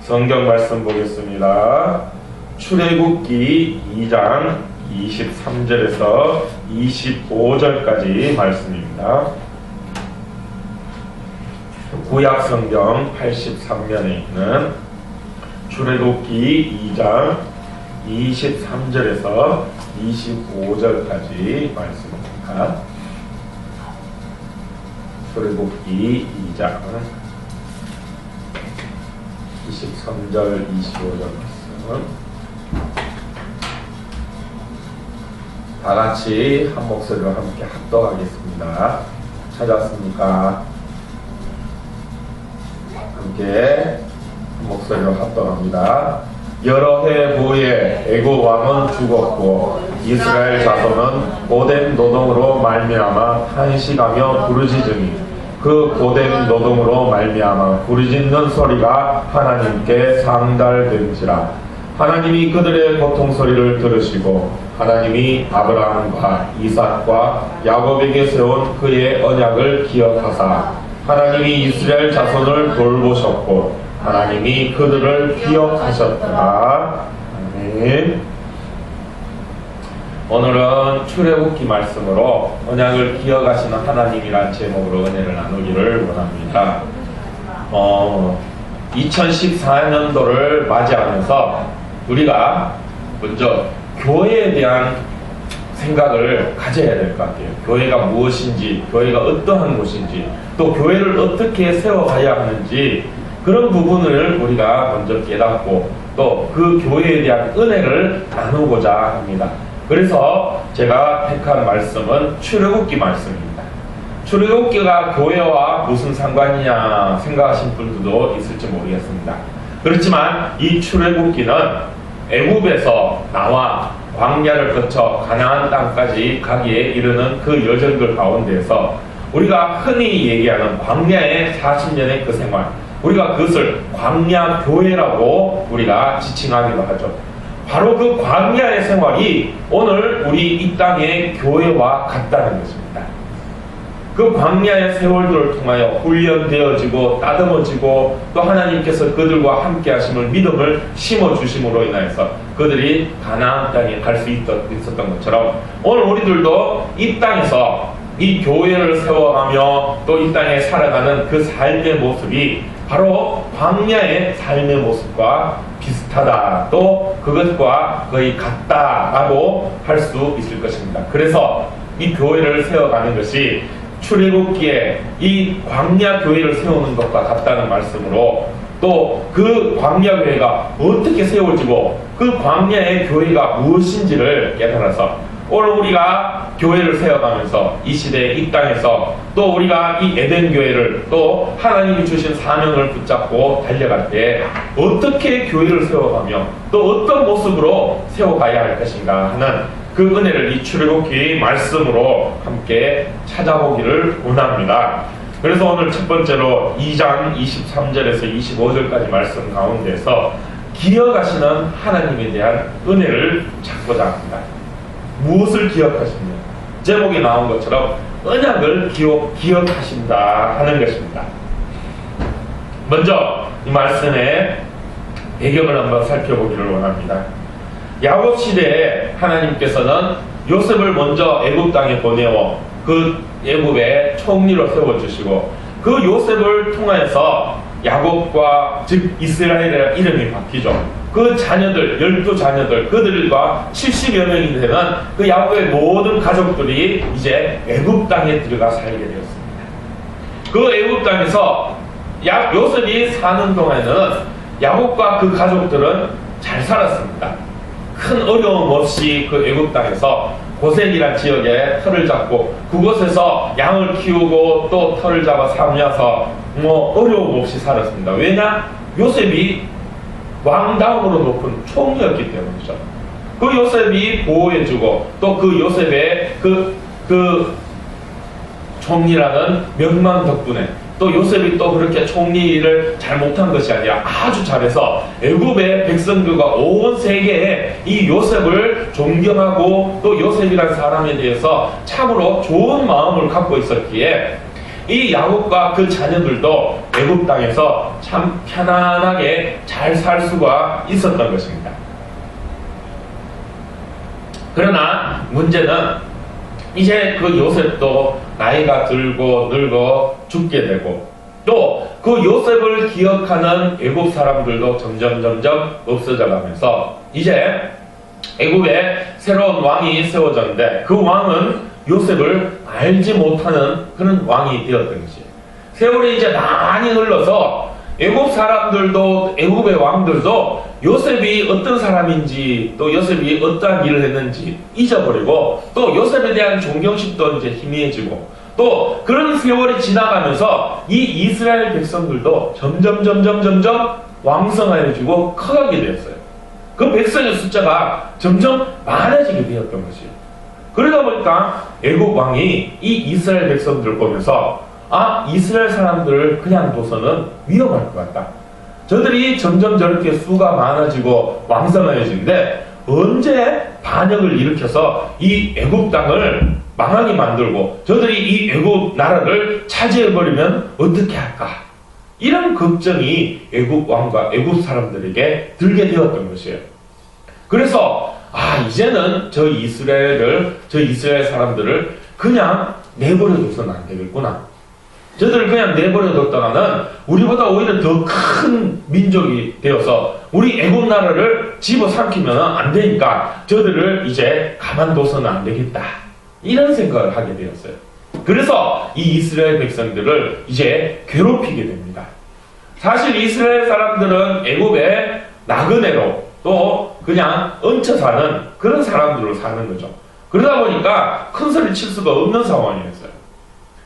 성경 말씀 보겠습니다. 출애굽기 2장 23절에서 25절까지 말씀입니다. 구약 성경 83면에 있는 출애굽기 2장 23절에서 25절까지 말씀입니다. 출애굽기 2장 23절 25절 말씀 다같이 한 목소리로 함께 합독하겠습니다. 찾았습니까? 함께 한 목소리로 합독합니다. 여러 해 후에 애굽 왕은 죽었고 이스라엘 자손은 고된 노동으로 말미암아 탄식하며 부르짖으니 그 고된 노동으로 말미암아 부르짖는 소리가 하나님께 상달된지라. 하나님이 그들의 고통 소리를 들으시고 하나님이 아브라함과 이삭과 야곱에게 세운 그의 언약을 기억하사 하나님이 이스라엘 자손을 돌보셨고 하나님이 그들을 기억하셨다. 아멘. 오늘은 출애굽기 말씀으로 언약을 기억하시는 하나님이란 제목으로 은혜를 나누기를 원합니다. 2014년도를 맞이하면서 우리가 먼저 교회에 대한 생각을 가져야 될 것 같아요. 교회가 무엇인지, 교회가 어떠한 곳인지, 또 교회를 어떻게 세워가야 하는지 그런 부분을 우리가 먼저 깨닫고 또 그 교회에 대한 은혜를 나누고자 합니다. 그래서 제가 택한 말씀은 출애굽기 말씀입니다. 출애굽기가 교회와 무슨 상관이냐 생각하신 분들도 있을지 모르겠습니다. 그렇지만 이 출애굽기는 애굽에서 나와 광야를 거쳐 가나안 땅까지 가기에 이르는 그 여정들 가운데에서 우리가 흔히 얘기하는 광야의 40년의 그 생활, 우리가 그것을 광야 교회라고 우리가 지칭하기도 하죠. 바로 그 광야의 생활이 오늘 우리 이 땅의 교회와 같다는 것입니다. 그 광야의 세월들을 통하여 훈련되어지고 따듬어지고 또 하나님께서 그들과 함께 하심을 믿음을 심어주심으로 인하여서 그들이 가나안 땅에 갈 수 있었던 것처럼 오늘 우리들도 이 땅에서 이 교회를 세워가며 또 이 땅에 살아가는 그 삶의 모습이 바로 광야의 삶의 모습과 비슷하다, 또 그것과 거의 같다라고 할 수 있을 것입니다. 그래서 이 교회를 세워가는 것이 출애굽기에 이 광야 교회를 세우는 것과 같다는 말씀으로 또 그 광야 교회가 어떻게 세워지고 그 광야의 교회가 무엇인지를 깨달아서 오늘 우리가 교회를 세워가면서 이 시대에 이 땅에서 또 우리가 이 에덴 교회를 또 하나님이 주신 사명을 붙잡고 달려갈 때 어떻게 교회를 세워가며 또 어떤 모습으로 세워가야 할 것인가 하는 그 은혜를 이 출애굽기 말씀으로 함께 찾아보기를 원합니다. 그래서 오늘 첫 번째로 2장 23절에서 25절까지 말씀 가운데서 기억하시는 하나님에 대한 은혜를 찾고자 합니다. 무엇을 기억하시냐? 제목에 나온 것처럼 언약을 기억하신다 하는 것입니다. 먼저 이 말씀의 배경을 한번 살펴보기를 원합니다. 야곱 시대에 하나님께서는 요셉을 먼저 애굽 땅에 보내어 그 애굽의 총리로 세워주시고 그 요셉을 통하여서 야곱과 즉 이스라엘의 이름이 바뀌죠. 그 자녀들, 12자녀들, 그들과 70여 명이 되는 그 야곱의 모든 가족들이 이제 애굽 땅에 들어가 살게 되었습니다. 그 애굽 땅에서 요셉이 사는 동안에는 야곱과 그 가족들은 잘 살았습니다. 큰 어려움 없이 그 애굽 땅에서 고센이란 지역에 터를 잡고 그곳에서 양을 키우고 또 터를 잡아 삼려서 어려움 없이 살았습니다. 왜냐? 요셉이 왕 다음으로 높은 총리였기 때문이죠. 그 요셉이 보호해주고 또 그 요셉의 그 총리라는 명망 덕분에 또 요셉이 또 그렇게 총리를 잘 못한 것이 아니라 아주 잘해서 애굽의 백성들과 온 세계에 이 요셉을 존경하고 또 요셉이라는 사람에 대해서 참으로 좋은 마음을 갖고 있었기에 이 야곱과 그 자녀들도 애굽 땅에서 참 편안하게 잘 살 수가 있었던 것입니다. 그러나 문제는 이제 그 요셉도 나이가 들고 늙어 죽게 되고, 또 그 요셉을 기억하는 애굽 사람들도 점점 없어져 가면서 이제 애굽에 새로운 왕이 세워졌는데, 그 왕은 요셉을 알지 못하는 그런 왕이 되었던 것이에요. 세월이 이제 많이 흘러서 애굽 사람들도, 애굽의 왕들도 요셉이 어떤 사람인지, 또 요셉이 어떠한 일을 했는지 잊어버리고, 또 요셉에 대한 존경심도 이제 희미해지고, 또 그런 세월이 지나가면서 이 이스라엘 백성들도 점점 왕성해지고 커가게 되었어요. 그 백성의 숫자가 점점 많아지게 되었던 것이에요. 그러다 보니까 애굽 왕이 이 이스라엘 백성들을 보면서, 아, 이스라엘 사람들을 그냥 둬서는 위험할 것 같다. 저들이 점점 저렇게 수가 많아지고 왕성해지는데 언제 반역을 일으켜서 이 애굽 땅을 망하게 만들고 저들이 이 애굽 나라를 차지해버리면 어떻게 할까? 이런 걱정이 애굽 왕과 애굽 사람들에게 들게 되었던 것이에요. 그래서 이제는 저 이스라엘 사람들을 그냥 내버려둬서는 안 되겠구나. 저들을 그냥 내버려뒀다가는 우리보다 오히려 더 큰 민족이 되어서 우리 애굽 나라를 집어삼키면 안 되니까 저들을 이제 가만둬서는 안 되겠다. 이런 생각을 하게 되었어요. 그래서 이 이스라엘 백성들을 이제 괴롭히게 됩니다. 사실 이스라엘 사람들은 애굽의 나그네로 또 그냥 얹혀 사는 그런 사람들로 사는 거죠. 그러다 보니까 큰 소리 칠 수가 없는 상황이었어요.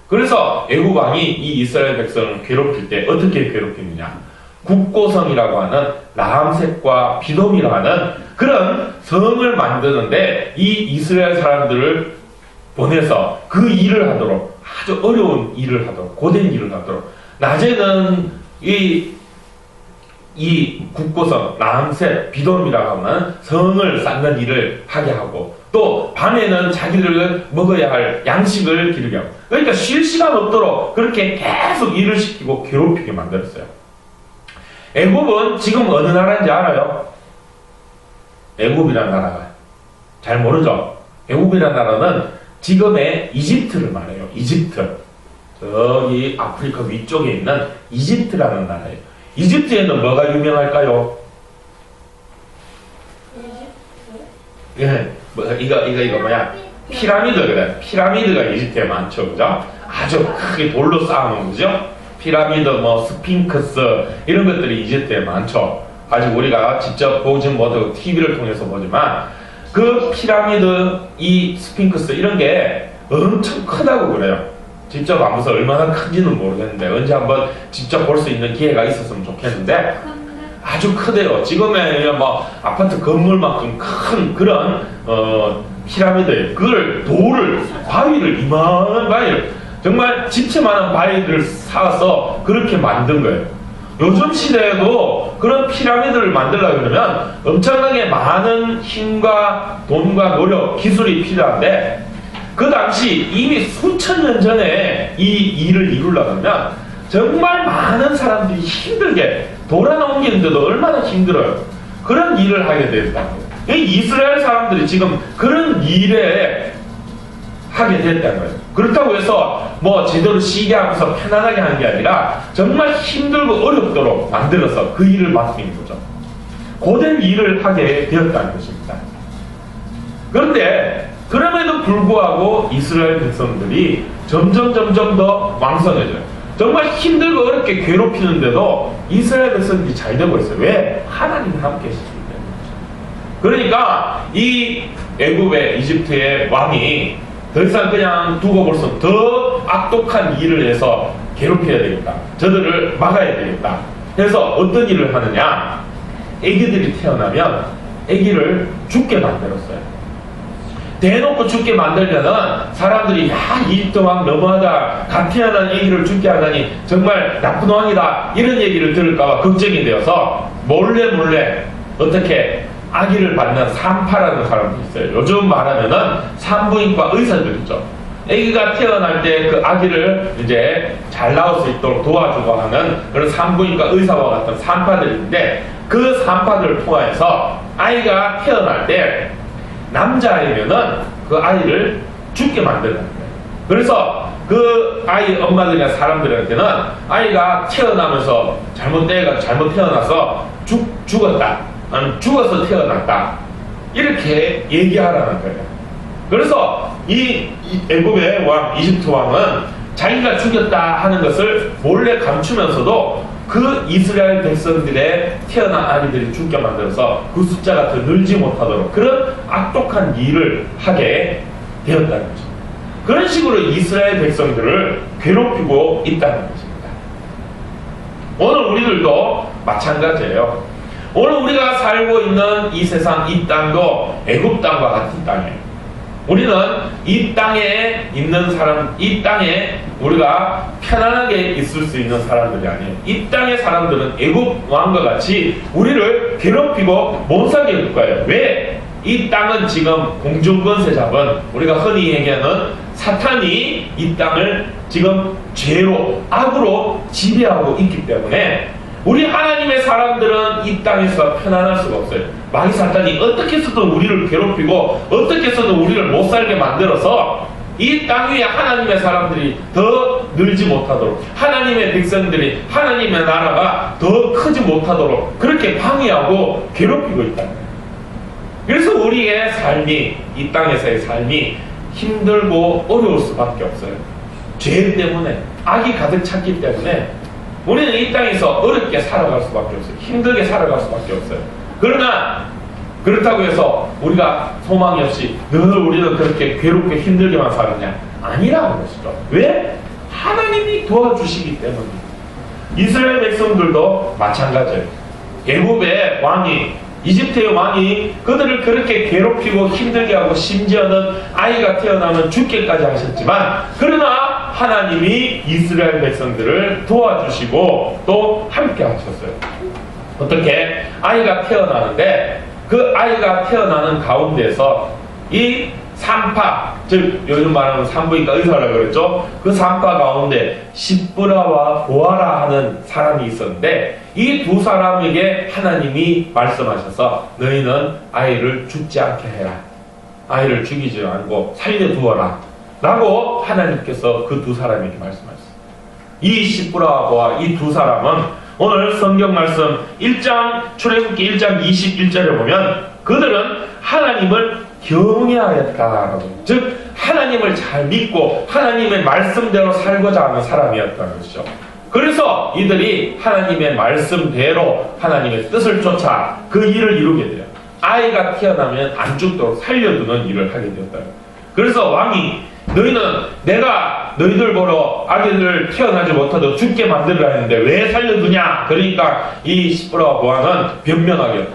그래서 애굽 왕이 이 이스라엘 백성을 괴롭힐 때 어떻게 괴롭히느냐? 국고성이라고 하는 라암셋과 비돔이라고 하는 그런 성을 만드는데 이 이스라엘 사람들을 보내서 그 일을 하도록, 아주 어려운 일을 하도록, 고된 일을 하도록, 낮에는 이 국고성, 라암셋, 비돔이라고 하는 성을 쌓는 일을 하게 하고, 또 밤에는 자기들 먹어야 할 양식을 기르게 하고, 그러니까 쉴 시간 없도록 그렇게 계속 일을 시키고 괴롭히게 만들었어요. 애굽은 지금 어느 나라인지 알아요? 애굽이라는 나라가 잘 모르죠? 애굽이라는 나라는 지금의 이집트를 말해요. 이집트. 저기 아프리카 위쪽에 있는 이집트라는 나라예요. 이집트에는 뭐가 유명할까요? 예, 이거 뭐야? 피라미드, 그래. 피라미드가 이집트에 많죠, 그죠? 아주 크게 돌로 쌓아놓은 거죠? 피라미드, 스핑크스, 이런 것들이 이집트에 많죠. 아직 우리가 직접 보진 못하고 TV를 통해서 보지만, 그 피라미드, 이 스핑크스, 이런 게 엄청 크다고 그래요. 직접 안 봐서 얼마나 큰지는 모르겠는데, 언제 한번 직접 볼 수 있는 기회가 있었으면 좋겠는데, 아주 크대요. 지금의 아파트 건물만큼 큰 그런, 피라미드에 그걸 바위를, 이만한 바위를, 정말 집채만한 바위를 쌓아서 그렇게 만든 거예요. 요즘 시대에도 그런 피라미드를 만들려고 그러면 엄청나게 많은 힘과 돈과 노력, 기술이 필요한데, 그 당시 이미 수천 년 전에 이 일을 이루려고 하면 정말 많은 사람들이 힘들게 돌아넘기는데도 얼마나 힘들어요. 그런 일을 하게 됐다고. 이 이스라엘 사람들이 지금 그런 일에 하게 됐다는 거예요. 그렇다고 해서 제대로 쉬게 하면서 편안하게 하는 게 아니라 정말 힘들고 어렵도록 만들어서 그 일을 맡긴 거죠. 고된 일을 하게 되었다는 것입니다. 그런데 그럼에도 불구하고 이스라엘 백성들이 점점 더 왕성해져요. 정말 힘들고 어렵게 괴롭히는데도 이스라엘 백성들이 잘 되고 있어요. 왜? 하나님이 함께 계시기 때문에. 그러니까 이 애굽의 이집트의 왕이 더 이상 그냥 두고 볼 수 없는 더 악독한 일을 해서 괴롭혀야 되겠다. 저들을 막아야 되겠다. 그래서 어떤 일을 하느냐? 애기들이 태어나면 애기를 죽게 만들었어요. 대놓고 죽게 만들면은 사람들이 이 왕 너무하다, 갓 태어난 애기를 죽게 하다니 정말 나쁜 왕이다, 이런 얘기를 들을까봐 걱정이 되어서 몰래 어떻게 아기를 받는 산파라는 사람도 있어요. 요즘 말하면은 산부인과 의사들 있죠. 아기가 태어날 때 그 아기를 이제 잘 나올 수 있도록 도와주고 하는 그런 산부인과 의사와 같은 산파들이 있는데, 그 산파들을 통해서 아이가 태어날 때 남자이면은 그 아이를 죽게 만드는 거예요. 그래서 그 아이 엄마들이나 사람들한테는 아이가 태어나면서 잘못 태어나서 죽었다, 아니면 죽어서 태어났다, 이렇게 얘기하라는 거예요. 그래서 이 애굽의 왕, 이집트 왕은 자기가 죽였다 하는 것을 몰래 감추면서도 그 이스라엘 백성들의 태어난 아이들이 죽게 만들어서 그 숫자가 더 늘지 못하도록 그런 악독한 일을 하게 되었다는 거죠. 그런 식으로 이스라엘 백성들을 괴롭히고 있다는 것입니다. 오늘 우리들도 마찬가지예요. 오늘 우리가 살고 있는 이 세상, 이 땅도 애굽 땅과 같은 땅이에요. 우리는 이 땅에 있는 사람, 이 땅에 우리가 편안하게 있을 수 있는 사람들이 아니에요. 이 땅의 사람들은 애굽 왕과 같이 우리를 괴롭히고 못 살게 할 거예요. 왜? 이 땅은 지금 공중권세 잡은, 우리가 흔히 얘기하는 사탄이 이 땅을 지금 죄로, 악으로 지배하고 있기 때문에 우리 하나님의 사람들은 이 땅에서 편안할 수가 없어요. 마귀 사탄이 어떻게 해서든 우리를 괴롭히고 어떻게 해서든 우리를 못 살게 만들어서 이 땅 위에 하나님의 사람들이 더 늘지 못하도록, 하나님의 백성들이, 하나님의 나라가 더 크지 못하도록 그렇게 방해하고 괴롭히고 있다는 거예요. 그래서 우리의 삶이, 이 땅에서의 삶이 힘들고 어려울 수밖에 없어요. 죄 때문에, 악이 가득 찼기 때문에 우리는 이 땅에서 어렵게 살아갈 수밖에 없어요. 힘들게 살아갈 수밖에 없어요. 그러나 그렇다고 해서 우리가 소망이 없이 늘 우리는 그렇게 괴롭게 힘들게만 사느냐? 아니라는 것이죠. 왜? 하나님이 도와주시기 때문입니다. 이스라엘 백성들도 마찬가지예요. 애굽의 왕이, 이집트의 왕이 그들을 그렇게 괴롭히고 힘들게 하고 심지어는 아이가 태어나면 죽게까지 하셨지만, 그러나 하나님이 이스라엘 백성들을 도와주시고 또 함께 하셨어요. 어떻게? 아이가 태어나는데 그 아이가 태어나는 가운데서 이 산파, 즉 요즘 말하는 산부인과 의사라고 그랬죠. 그 산파 가운데 십브라와 보아라 하는 사람이 있었는데, 이 두 사람에게 하나님이 말씀하셔서 너희는 아이를 죽지 않게 해라, 아이를 죽이지 않고 살려두어라 라고 하나님께서 그 두 사람에게 말씀하셨어요. 이 십브라와 보아, 이 두 사람은 오늘 성경 말씀 1장, 출애굽기 1장 21절에 보면 그들은 하나님을 경외하였다라고, 즉 하나님을 잘 믿고 하나님의 말씀대로 살고자 하는 사람이었다는 것이죠. 그래서 이들이 하나님의 말씀대로 하나님의 뜻을 쫓아 그 일을 이루게 돼요. 아이가 태어나면 안 죽도록 살려두는 일을 하게 되었다. 그래서 왕이 너희는 내가 너희들 보러 아기들 태어나지 못하도록 죽게 만들으라 했는데 왜 살려두냐? 그러니까 이 십브라와 보아는 변명하게,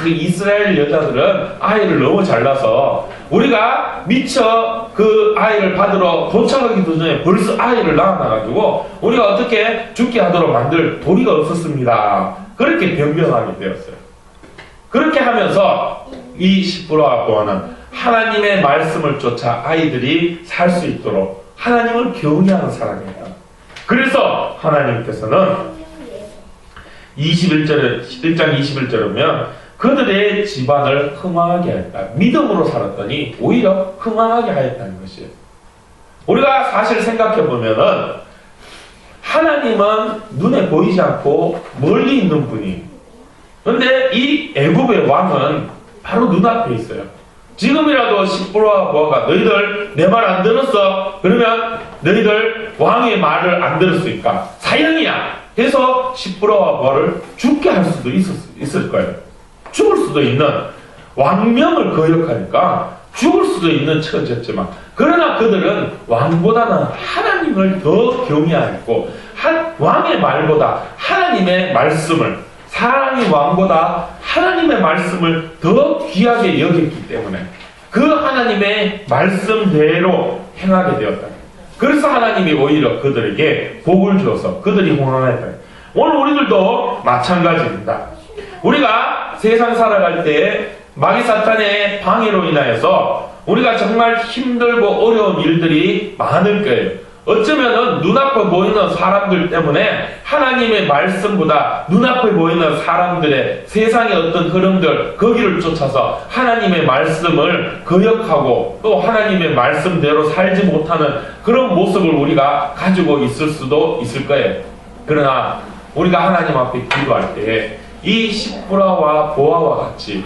이스라엘 여자들은 아이를 너무 잘 낳아서 우리가 미처 그 아이를 받으러 도착하기도 전에 벌써 아이를 낳아놔가지고 우리가 어떻게 죽게 하도록 만들 도리가 없었습니다. 그렇게 변명하게 되었어요. 그렇게 하면서 이 십브라와 보아는 하나님의 말씀을 쫓아 아이들이 살 수 있도록 하나님을 경외하는 사람이에요. 그래서 하나님께서는 1장 21절에 보면 그들의 집안을 흥왕하게 하였다. 믿음으로 살았더니 오히려 흥왕하게 하였다는 것이에요. 우리가 사실 생각해보면은 하나님은 눈에 보이지 않고 멀리 있는 분이에요. 그런데 이 애굽의 왕은 바로 눈앞에 있어요. 지금이라도 십브라와 보아가 너희들 내 말 안 들었어? 그러면 너희들 왕의 말을 안 들었으니까 사형이야 해서 십브라와 보아를 죽게 할 수도 있을 거예요. 죽을 수도 있는, 왕명을 거역하니까 죽을 수도 있는 처지였지만, 그러나 그들은 왕보다는 하나님을 더 경외하였고 왕의 말보다 하나님의 말씀을, 사랑의 왕보다 하나님의 말씀을 더 귀하게 여겼기 때문에 그 하나님의 말씀대로 행하게 되었다. 그래서 하나님이 오히려 그들에게 복을 주어서 그들이 흥왕했다. 오늘 우리들도 마찬가지입니다. 우리가 세상 살아갈 때 마귀 사탄의 방해로 인하여서 우리가 정말 힘들고 어려운 일들이 많을 거예요. 어쩌면은 눈앞에 보이는 사람들 때문에 하나님의 말씀보다 눈앞에 보이는 사람들의 세상의 어떤 흐름들, 거기를 쫓아서 하나님의 말씀을 거역하고 또 하나님의 말씀대로 살지 못하는 그런 모습을 우리가 가지고 있을 수도 있을 거예요. 그러나 우리가 하나님 앞에 기도할 때 이 십부라와 보아와 같이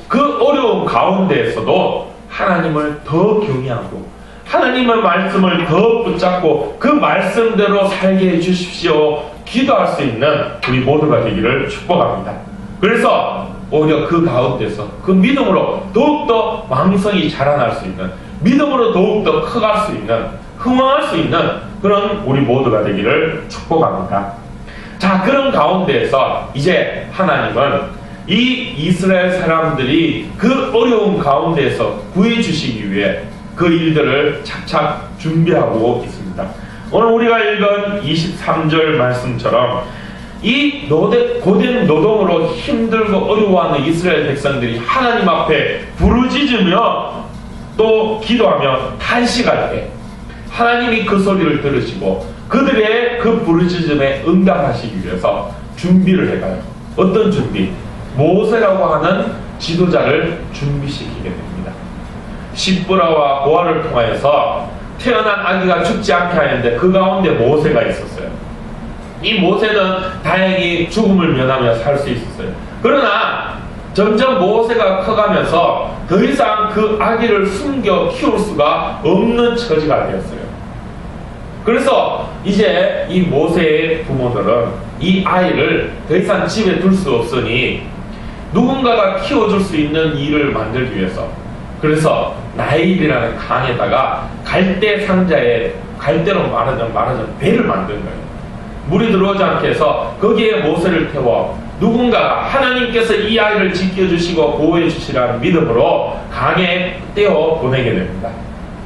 그 어려운 가운데에서도 하나님을 더 경외하고 하나님의 말씀을 더 붙잡고 그 말씀대로 살게 해주십시오. 기도할 수 있는 우리 모두가 되기를 축복합니다. 그래서 오히려 그 가운데서 그 믿음으로 더욱더 왕성히 자라날 수 있는, 믿음으로 더욱더 커갈 수 있는, 흥왕할 수 있는 그런 우리 모두가 되기를 축복합니다. 자, 그런 가운데에서 이제 하나님은 이 이스라엘 사람들이 그 어려운 가운데에서 구해주시기 위해 그 일들을 착착 준비하고 있습니다. 오늘 우리가 읽은 23절 말씀처럼 이 고된 노동으로 힘들고 어려워하는 이스라엘 백성들이 하나님 앞에 부르짖으며 또 기도하며 탄식할 때 하나님이 그 소리를 들으시고 그들의 그 부르짖음에 응답하시기 위해서 준비를 해가요. 어떤 준비? 모세라고 하는 지도자를 준비시키게 됩니다. 십부라와 보아를 통하여서 태어난 아기가 죽지 않게 하는데 그 가운데 모세가 있었어요. 이 모세는 다행히 죽음을 면하며 살 수 있었어요. 그러나 점점 모세가 커가면서 더 이상 그 아기를 숨겨 키울 수가 없는 처지가 되었어요. 그래서 이제 이 모세의 부모들은 이 아이를 더 이상 집에 둘 수 없으니 누군가가 키워줄 수 있는 일을 만들기 위해서, 그래서 나일이라는 강에다가 갈대 상자에, 갈대로 말하자면 배를 만든 거예요. 물이 들어오지 않게 해서 거기에 모세를 태워 누군가가 하나님께서 이 아이를 지켜주시고 보호해 주시라는 믿음으로 강에 떼어 보내게 됩니다.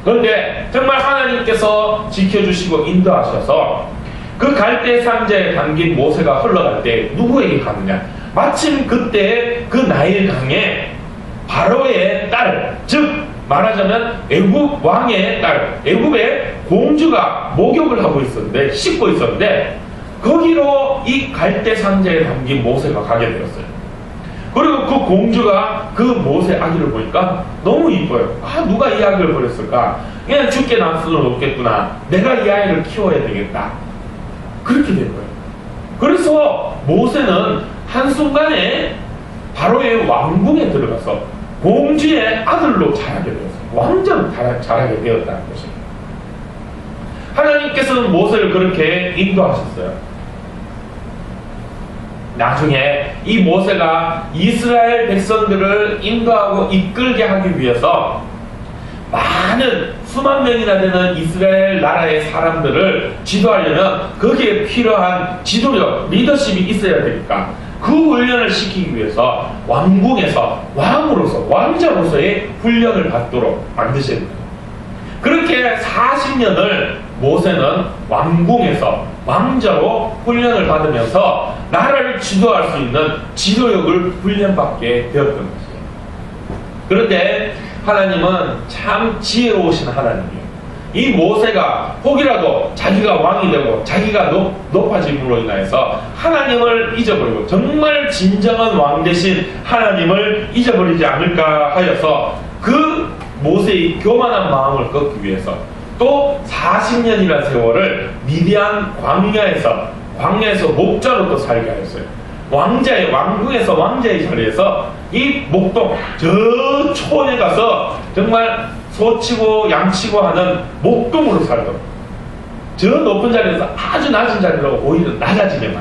그런데 정말 하나님께서 지켜주시고 인도하셔서 그 갈대 상자에 담긴 모세가 흘러갈 때 누구에게 가느냐? 마침 그때 그 나일 강에 바로의 딸, 즉 말하자면 애굽 왕의 딸, 애굽의 공주가 목욕을 하고 있었는데, 씻고 있었는데 거기로 이 갈대 상자에 담긴 모세가 가게 되었어요. 그리고 그 공주가 그 모세 아기를 보니까 너무 이뻐요. 아, 누가 이 아기를 버렸을까? 그냥 죽게 날 수는 없겠구나. 내가 이 아이를 키워야 되겠다. 그렇게 된 거예요. 그래서 모세는 한순간에 바로의 왕궁에 들어가서 공주의 아들로 자라게 되었어요. 왕자로 자라게 되었다는 것입니다. 하나님께서는 모세를 그렇게 인도하셨어요. 나중에 이 모세가 이스라엘 백성들을 인도하고 이끌게 하기 위해서 많은 수만 명이나 되는 이스라엘 나라의 사람들을 지도하려면 거기에 필요한 지도력, 리더십이 있어야 되니까 그 훈련을 시키기 위해서 왕궁에서 왕으로서, 왕자로서의 훈련을 받도록 만드신 거예요. 그렇게 40년을 모세는 왕궁에서 왕자로 훈련을 받으면서 나라를 지도할 수 있는 지도력을 훈련받게 되었던 것이에요. 그런데 하나님은 참 지혜로우신 하나님이에요. 이 모세가 혹이라도 자기가 왕이 되고 자기가 높아짐으로 인하여서 하나님을 잊어버리고 정말 진정한 왕 되신 하나님을 잊어버리지 않을까 하여서 그 모세의 교만한 마음을 꺾기 위해서 또 40년이라는 세월을 미디안 광야에서 목자로 또 살게 하였어요. 왕궁에서 왕자의 자리에서 이 목동 저 초원에 가서 정말 소치고 양치고 하는 목동으로 살도록, 저 높은 자리에서 아주 낮은 자리로 오히려 낮아지게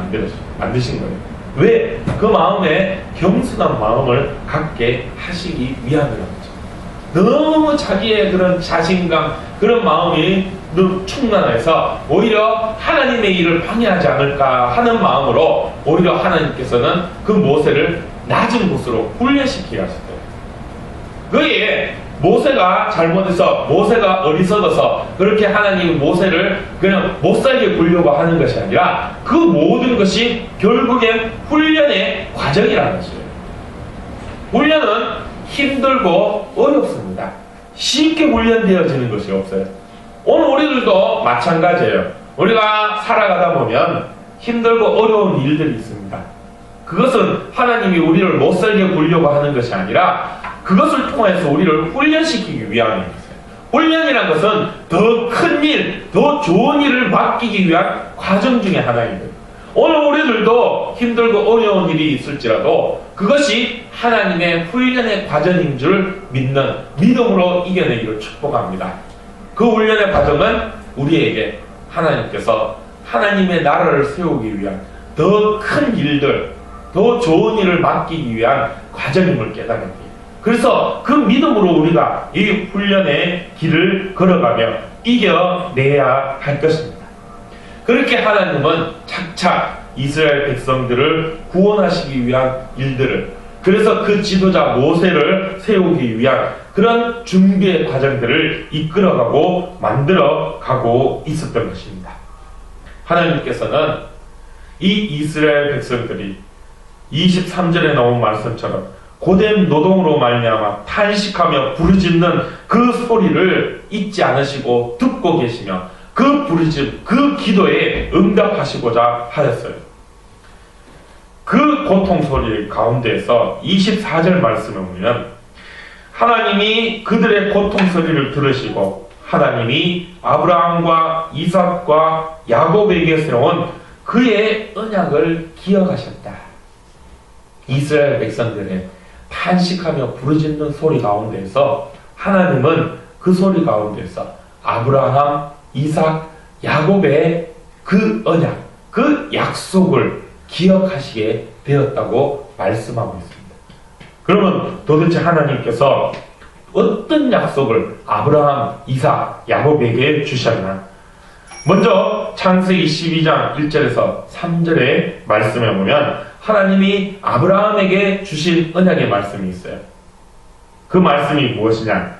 만드신 거예요. 왜? 그 마음에 겸손한 마음을 갖게 하시기 위함이라고. 너무 자기의 그런 자신감, 그런 마음이 충만해서 오히려 하나님의 일을 방해하지 않을까 하는 마음으로 오히려 하나님께서는 그 모세를 낮은 곳으로 훈련시키게 하셨대요. 그게 모세가 잘못해서, 모세가 어리석어서 그렇게 하나님이 모세를 그냥 못살게 굴려고 하는 것이 아니라 그 모든 것이 결국엔 훈련의 과정이라는 것이에요. 훈련은 힘들고 어렵습니다. 쉽게 훈련되어지는 것이 없어요. 오늘 우리들도 마찬가지예요. 우리가 살아가다 보면 힘들고 어려운 일들이 있습니다. 그것은 하나님이 우리를 못살게 굴려고 하는 것이 아니라 그것을 통해서 우리를 훈련시키기 위함입니다. 훈련이란 것은 더 큰 일, 더 좋은 일을 맡기기 위한 과정 중에 하나입니다. 오늘 우리들도 힘들고 어려운 일이 있을지라도 그것이 하나님의 훈련의 과정인 줄 믿는 믿음으로 이겨내기를 축복합니다. 그 훈련의 과정은 우리에게 하나님께서 하나님의 나라를 세우기 위한 더 큰 일들, 더 좋은 일을 맡기기 위한 과정임을 깨닫습니다. 그래서 그 믿음으로 우리가 이 훈련의 길을 걸어가며 이겨내야 할 것입니다. 그렇게 하나님은 착착 이스라엘 백성들을 구원하시기 위한 일들을, 그래서 그 지도자 모세를 세우기 위한 그런 준비의 과정들을 이끌어가고 만들어가고 있었던 것입니다. 하나님께서는 이 이스라엘 백성들이 23절에 나온 말씀처럼 고된 노동으로 말미암아 탄식하며 부르짖는 그 소리를 잊지 않으시고 듣고 계시며 그 부르짖음, 그 기도에 응답하시고자 하였어요. 그 고통 소리 가운데에서 24절 말씀에 보면 하나님이 그들의 고통 소리를 들으시고 하나님이 아브라함과 이삭과 야곱에게 세운 그의 언약을 기억하셨다. 이스라엘 백성들의 탄식하며 부르짖는 소리 가운데에서 하나님은 그 소리 가운데서 아브라함, 이삭, 야곱의 그 언약, 그 약속을 기억하시게 되었다고 말씀하고 있습니다. 그러면 도대체 하나님께서 어떤 약속을 아브라함, 이삭, 야곱에게 주셨나? 먼저 창세기 12장 1절에서 3절의 말씀에 보면 하나님이 아브라함에게 주신 언약의 말씀이 있어요. 그 말씀이 무엇이냐?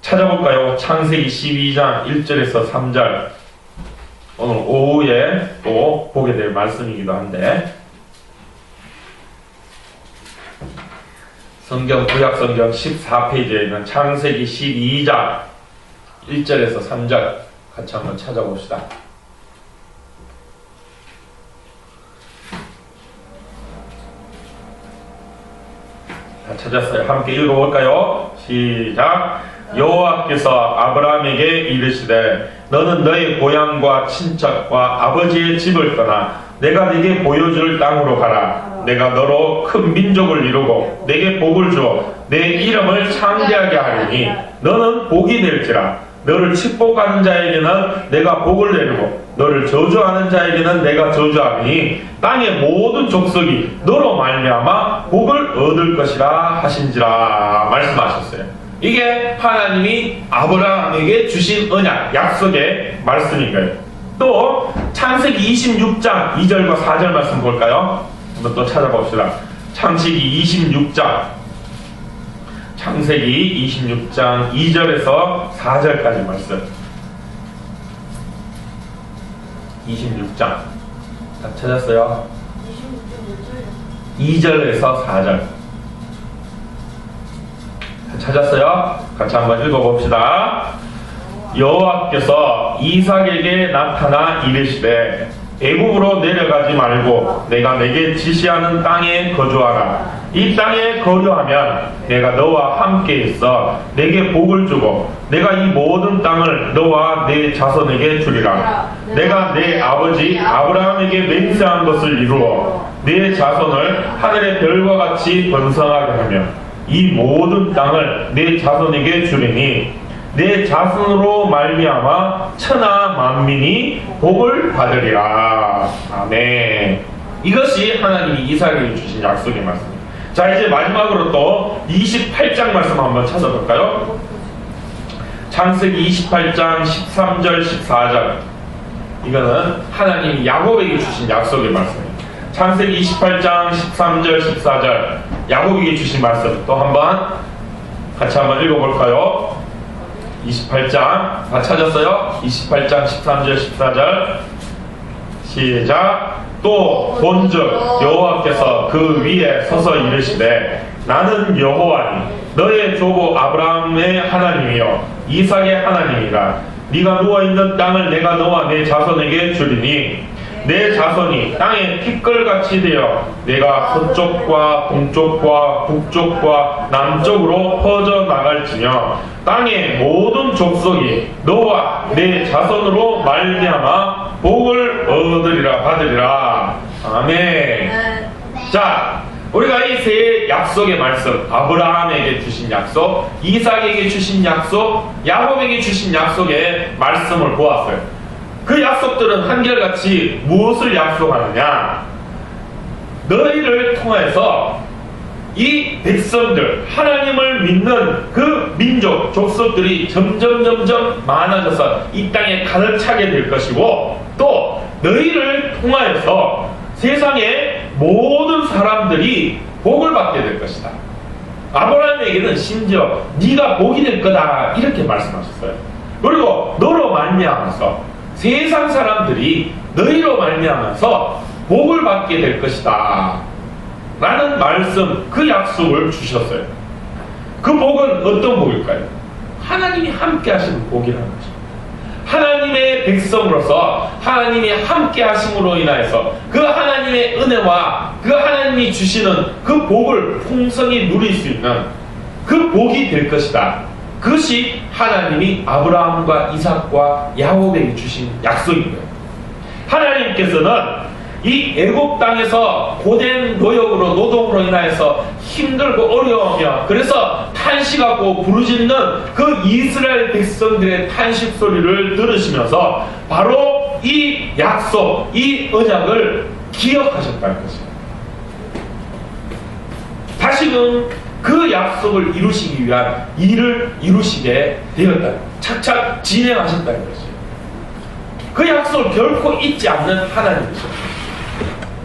찾아볼까요? 창세기 12장 1절에서 3절. 오늘 오후에 또 보게 될 말씀이기도 한데, 성경, 구약성경 14페이지에 있는 창세기 12장 1절에서 3절 같이 한번 찾아봅시다. 다 찾았어요. 함께 읽어볼까요? 시작. 여호와께서 아브라함에게 이르시되 너는 너의 고향과 친척과 아버지의 집을 떠나 내가 네게 보여줄 땅으로 가라. 내가 너로 큰 민족을 이루고 내게 복을 주어 내 이름을 창대하게 하리니 너는 복이 될지라. 너를 축복하는 자에게는 내가 복을 내리고 너를 저주하는 자에게는 내가 저주하니 땅의 모든 족속이 너로 말미암아 복을 얻을 것이라 하신지라 말씀하셨어요. 이게 하나님이 아브라함에게 주신 언약, 약속의 말씀인 거예요. 또 창세기 26장 2절과 4절 말씀 볼까요? 한번 또 찾아봅시다. 창세기 26장 창세기 26장 2절에서 4절까지 말씀. 26장 다 찾았어요? 2절에서 4절 찾았어요? 같이 한번 읽어봅시다. 여호와께서 이삭에게 나타나 이르시되 애굽으로 내려가지 말고 내가 내게 지시하는 땅에 거주하라. 이 땅에 거주하면 내가 너와 함께 있어 내게 복을 주고 내가 이 모든 땅을 너와 내 자손에게 주리라. 내가 내 아버지 아브라함에게 맹세한 것을 이루어 내 자손을 하늘의 별과 같이 번성하게 하며 이 모든 땅을 내 자손에게 주리니 내 자손으로 말미암아 천하 만민이 복을 받으리라. 아멘. 이것이 하나님이 이삭에게 주신 약속의 말씀입니다. 자, 이제 마지막으로 또 28장 말씀 한번 찾아볼까요? 창세기 28장 13절 14절. 이거는 하나님이 야곱에게 주신 약속의 말씀입니다. 창세기 28장 13절 14절 야곱에게 주신 말씀 또 한번 같이 한번 읽어볼까요? 28장 다 찾았어요? 28장 13절 14절 시작. 또 본즉 여호와께서 그 위에 서서 이르시되 나는 여호와니 너의 조부 아브라함의 하나님이요 이삭의 하나님이라. 네가 누워있는 땅을 내가 너와 내 자손에게 주리니 내 자손이 땅에 티끌같이 되어 내가 서쪽과 동쪽과 북쪽과 남쪽으로 퍼져 나갈지며 땅의 모든 족속이 너와 내 자손으로 말미암아 복을 얻으리라 받으리라. 아멘. 자, 우리가 이 세 약속의 말씀, 아브라함에게 주신 약속, 이삭에게 주신 약속, 야곱에게 주신 약속의 말씀을 보았어요. 그 약속들은 한결같이 무엇을 약속하느냐? 너희를 통해서 이 백성들, 하나님을 믿는 그 민족, 족속들이 점점 많아져서 이 땅에 가득 차게 될 것이고, 또 너희를 통하여서 세상의 모든 사람들이 복을 받게 될 것이다. 아브라함에게는 심지어 네가 복이 될 거다 이렇게 말씀하셨어요. 그리고 너로 말미암아서 세상 사람들이 너희로 말미암아서 복을 받게 될 것이다 라는 말씀, 그 약속을 주셨어요. 그 복은 어떤 복일까요? 하나님이 함께 하시는 복이라는 거죠. 하나님의 백성으로서 하나님이 함께 하심으로 인하여서 그 하나님의 은혜와 그 하나님이 주시는 그 복을 풍성히 누릴 수 있는 그 복이 될 것이다. 그것이 하나님이 아브라함과 이삭과 야곱에게 주신 약속인 거예요. 하나님께서는 이 애굽 땅에서 고된 노역으로 노동으로 인하여서 힘들고 어려우며 그래서 탄식하고 부르짖는 그 이스라엘 백성들의 탄식 소리를 들으시면서 바로 이 약속, 이 언약을 기억하셨다는 것입니다. 다시금 그 약속을 이루시기 위한 일을 이루시게 되었다. 착착 진행하셨다는 것이죠. 그 약속을 결코 잊지 않는 하나님이십니다.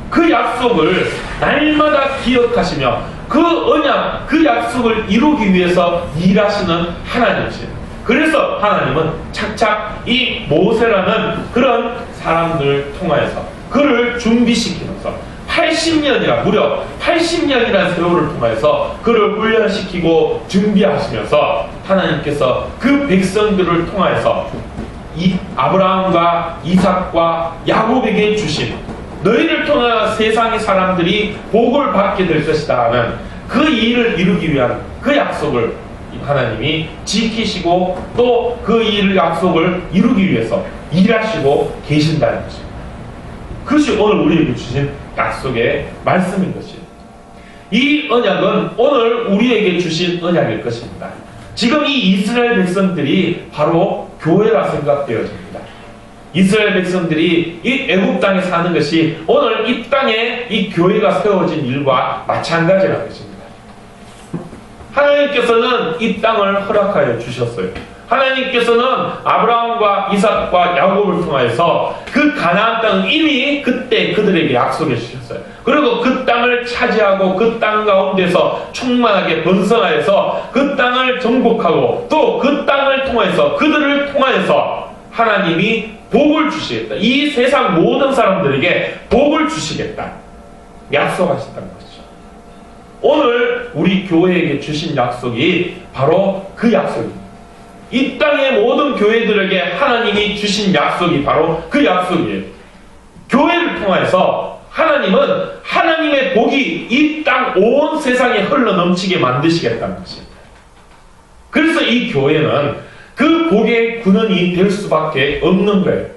그 약속을 날마다 기억하시며 그 언약, 그 약속을 이루기 위해서 일하시는 하나님이십니다. 그래서 하나님은 착착 이 모세라는 그런 사람들을 통하여서 그를 준비시키면서 80년이나 무려 80년이라는 세월을 통해서 그를 훈련시키고 준비하시면서 하나님께서 그 백성들을 통하여서 이 아브라함과 이삭과 야곱에게 주신 너희를 통하여 세상의 사람들이 복을 받게 될 것이다 하는 그 일을 이루기 위한 그 약속을 하나님이 지키시고 또 그 일 약속을 이루기 위해서 일하시고 계신다는 것입니다. 그것이 오늘 우리에게 주신 약속의 말씀인 것입니다. 이 언약은 오늘 우리에게 주신 언약일 것입니다. 지금 이 이스라엘 백성들이 바로 교회라 생각되어집니다. 이스라엘 백성들이 이 애굽 땅에 사는 것이 오늘 이 땅에 이 교회가 세워진 일과 마찬가지라는 것입니다. 하나님께서는 이 땅을 허락하여 주셨어요. 하나님께서는 아브라함과 이삭과 야곱을 통하여서 그 가나안 땅을 이미 그때 그들에게 약속해 주셨어요. 그리고 그 땅을 차지하고 그 땅 가운데서 충만하게 번성하여서 그 땅을 정복하고 또 그 땅을 통하여서 그들을 통하여서 하나님이 복을 주시겠다. 이 세상 모든 사람들에게 복을 주시겠다. 약속하셨다는 것이죠. 오늘 우리 교회에게 주신 약속이 바로 그 약속입니다. 이 땅의 모든 교회들에게 하나님이 주신 약속이 바로 그 약속이에요. 교회를 통해서 하나님은 하나님의 복이 이 땅 온 세상에 흘러넘치게 만드시겠다는 것입니다. 그래서 이 교회는 그 복의 근원이 될 수밖에 없는 거예요.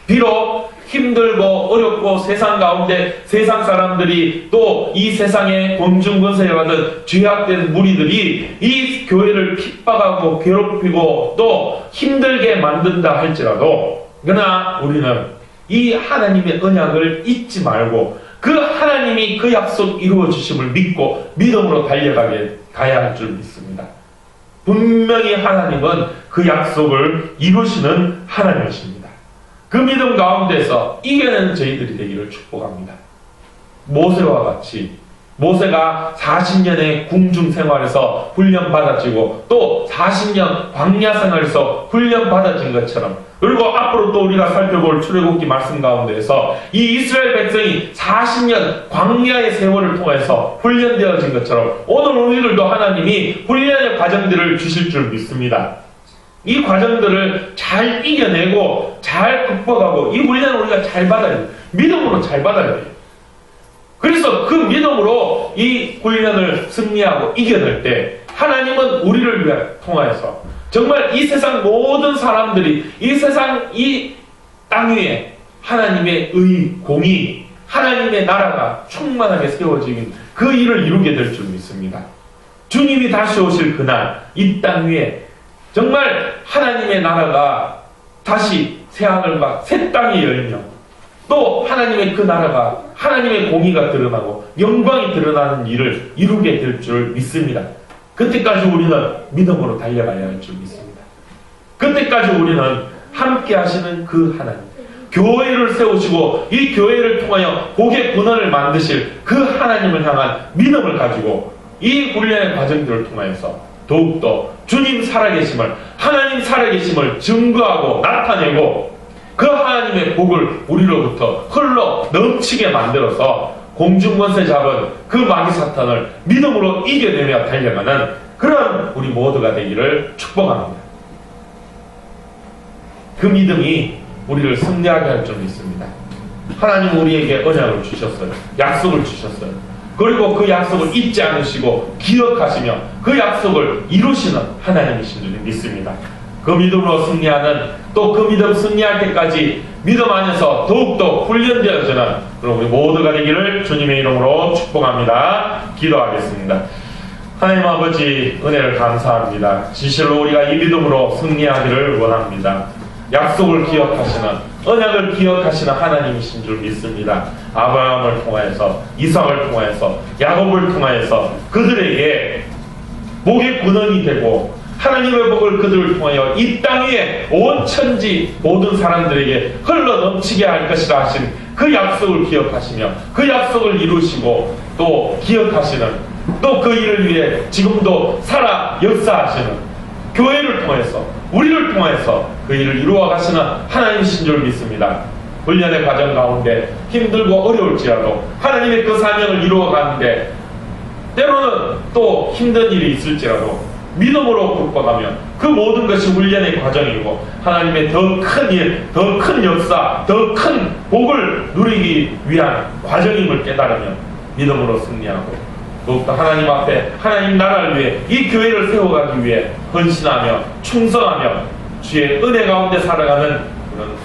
비록 힘들고 어렵고 세상 가운데 세상 사람들이 또 이 세상에 곤충권세에 받은 죄악된 무리들이 이 교회를 핍박하고 괴롭히고 또 힘들게 만든다 할지라도 그러나 우리는 이 하나님의 언약을 잊지 말고 그 하나님이 그 약속 이루어 주심을 믿고 믿음으로 가야 할 줄 믿습니다. 분명히 하나님은 그 약속을 이루시는 하나님이십니다. 그 믿음 가운데서 이겨내는 저희들이 되기를 축복합니다. 모세와 같이 모세가 40년의 궁중 생활에서 훈련 받아지고 또 40년 광야 생활에서 훈련 받아진 것처럼, 그리고 앞으로 또 우리가 살펴볼 출애굽기 말씀 가운데에서 이 이스라엘 백성이 40년 광야의 세월을 통해서 훈련되어진 것처럼 오늘 우리들도 하나님이 훈련의 과정들을 주실 줄 믿습니다. 이 과정들을 잘 이겨내고 잘 극복하고 이 훈련을 우리가 잘 받아야 돼요. 믿음으로 잘 받아야 돼요. 그래서 그 믿음으로 이 훈련을 승리하고 이겨낼 때 하나님은 우리를 위해 통하여서 정말 이 세상 모든 사람들이 이 세상 이 땅 위에 하나님의 공의, 하나님의 나라가 충만하게 세워지는 그 일을 이루게 될 줄 믿습니다. 주님이 다시 오실 그날 이 땅 위에 정말 하나님의 나라가 다시 새하늘과 새 땅이 열며 또 하나님의 그 나라가 하나님의 공의가 드러나고 영광이 드러나는 일을 이루게 될 줄 믿습니다. 그때까지 우리는 믿음으로 달려가야 할 줄 믿습니다. 그때까지 우리는 함께 하시는 그 하나님, 교회를 세우시고 이 교회를 통하여 복의 근원을 만드실 그 하나님을 향한 믿음을 가지고 이 훈련의 과정들을 통하여서 더욱더 주님 살아계심을, 하나님 살아계심을 증거하고 나타내고 그 하나님의 복을 우리로부터 흘러 넘치게 만들어서 공중권세 잡은 그 마귀 사탄을 믿음으로 이겨내며 달려가는 그런 우리 모두가 되기를 축복합니다. 그 믿음이 우리를 승리하게 할 줄 믿습니다. 하나님 우리에게 언약을 주셨어요. 약속을 주셨어요. 그리고 그 약속을 잊지 않으시고 기억하시며 그 약속을 이루시는 하나님이신 줄 믿습니다. 그 믿음으로 승리하는, 또 그 믿음 승리할 때까지 믿음 안에서 더욱더 훈련되어지는 그런 우리 모두가 되기를 주님의 이름으로 축복합니다. 기도하겠습니다. 하나님 아버지, 은혜를 감사합니다. 진실로 우리가 이 믿음으로 승리하기를 원합니다. 약속을 기억하시는, 언약을 기억하시는 하나님이신 줄 믿습니다. 아브라함을 통하여서, 이삭을 통하여서, 야곱을 통하여서 그들에게 복의 근원이 되고 하나님의 복을 그들을 통하여 이 땅 위에 온 천지 모든 사람들에게 흘러 넘치게 할 것이라 하신 그 약속을 기억하시며 그 약속을 이루시고 또 기억하시는, 또 그 일을 위해 지금도 살아 역사하시는 교회를 통해서, 우리를 통해서 그 일을 이루어 가시는 하나님이신 줄 믿습니다. 훈련의 과정 가운데 힘들고 어려울지라도 하나님의 그 사명을 이루어 가는데 때로는 또 힘든 일이 있을지라도 믿음으로 극복하며 그 모든 것이 훈련의 과정이고 하나님의 더 큰 일, 더 큰 역사, 더 큰 복을 누리기 위한 과정임을 깨달으며 믿음으로 승리하고 더욱더 하나님 앞에 하나님 나라를 위해 이 교회를 세워가기 위해 헌신하며 충성하며 주의 은혜 가운데 살아가는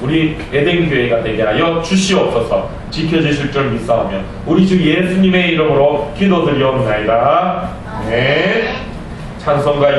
우리 에덴 교회가 되게 하여 주시옵소서. 지켜주실 줄 믿사오며 우리 주 예수님의 이름으로 기도드리옵나이다. 네. 찬송가